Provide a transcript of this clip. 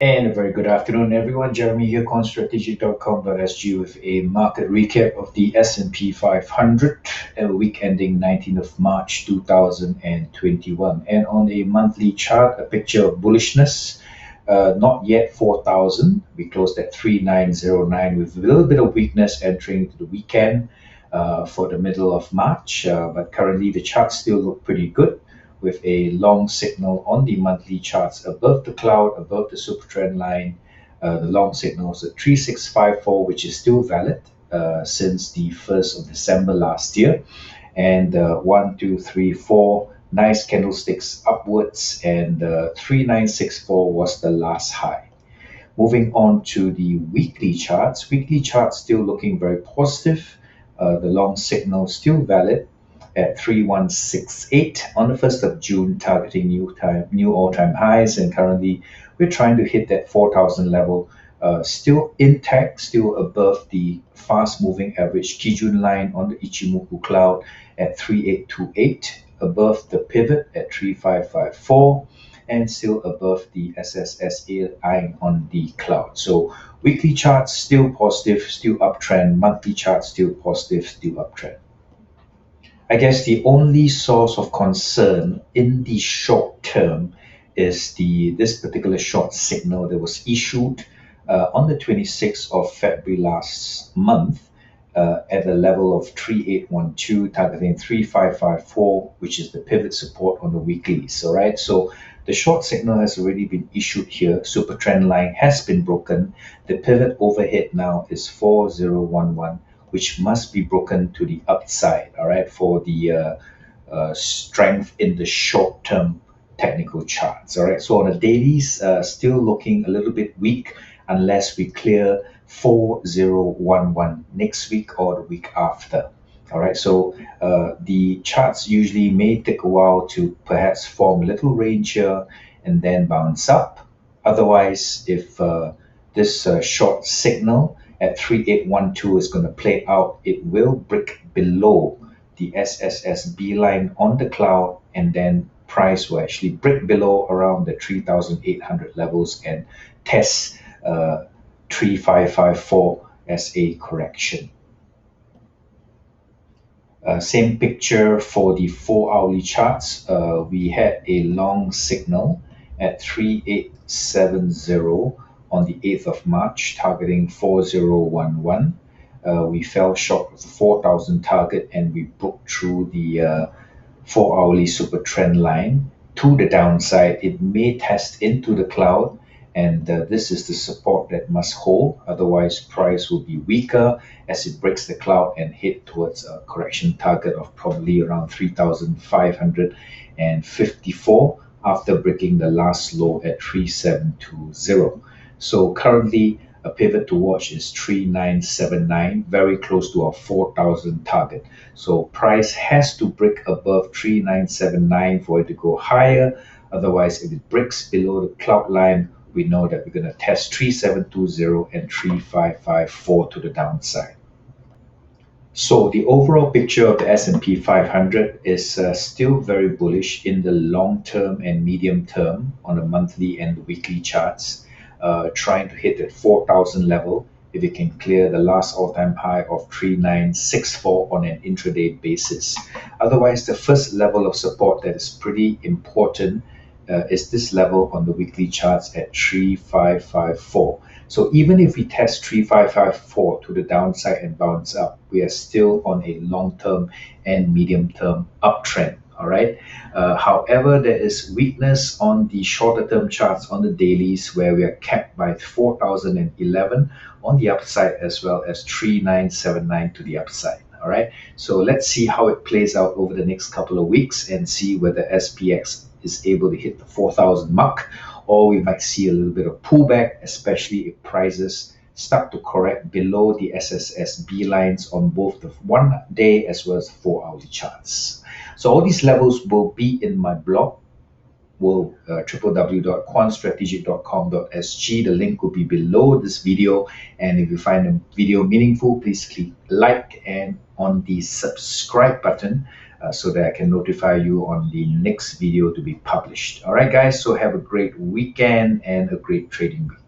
And a very good afternoon, everyone. Jeremy here, quantstrategic.com.sg with a market recap of the S&P 500, a week ending 19th of March 2021. And on a monthly chart, a picture of bullishness. Not yet 4,000. We closed at 3,909 with a little bit of weakness entering into the weekend for the middle of March. But currently, the charts still look pretty good with a long signal on the monthly charts above the cloud, above the super trend line. The long signal is at 3654, which is still valid since the 1st of December last year. And 1, 2, 3, 4 nice candlesticks upwards, and 3964 was the last high. Moving on to the weekly charts still looking very positive. The long signal still valid at 3168 on the 1st of June, targeting new all-time highs, and currently we're trying to hit that 4,000 level, still intact, still above the fast-moving average Kijun line on the Ichimoku cloud at 3828, above the pivot at 3554, and still above the SSSA line on the cloud. So weekly charts still positive, still uptrend. Monthly charts still positive, still uptrend. I guess the only source of concern in the short term is this particular short signal that was issued on the 26th of February last month at the level of 3812, targeting 3554, which is the pivot support on the weeklies. All right, so the short signal has already been issued here. Super trend line has been broken. The pivot overhead now is 4011, which must be broken to the upside, all right, for the strength in the short-term technical charts, all right. So on the dailies, still looking a little bit weak unless we clear 4011 next week or the week after. All right, so the charts usually may take a while to perhaps form a little range here and then bounce up. Otherwise, if this short signal at 3812 is going to play out, it will break below the SSSB line on the cloud, and then price will actually break below around the 3,800 levels and test 3554 as a correction. Same picture for the 4-hourly charts. We had a long signal at 3870 on the 8th of March, targeting 4011. We fell short of the 4,000 target, and we broke through the 4-hourly super trend line to the downside. It may test into the cloud, and this is the support that must hold. Otherwise, price will be weaker as it breaks the cloud and head towards a correction target of probably around 3,554 after breaking the last low at 3720. So currently, a pivot to watch is 3979, very close to our 4,000 target. So price has to break above 3979 for it to go higher. Otherwise, if it breaks below the cloud line, we know that we're going to test 3720 and 3554 to the downside. So the overall picture of the S&P 500 is still very bullish in the long term and medium term on the monthly and weekly charts, trying to hit that 4,000 level if it can clear the last all-time high of 3964 on an intraday basis. Otherwise, the first level of support that is pretty important is this level on the weekly charts at 3554. So even if we test 3554 to the downside and bounce up, we are still on a long-term and medium-term uptrend. All right. However, there is weakness on the shorter-term charts on the dailies, where we are capped by 4011 on the upside, as well as 3979 to the upside. All right. So let's see how it plays out over the next couple of weeks and see whether SPX is able to hit the 4,000 mark, or we might see a little bit of pullback, especially if prices start to correct below the SSSB lines on both the 1-day as well as the 4-hourly charts. So all these levels will be in my blog, www.quantstrategic.com.sg. The link will be below this video, and if you find the video meaningful, please click like, and on the subscribe button so that I can notify you on the next video to be published. All right, guys, so have a great weekend and a great trading week.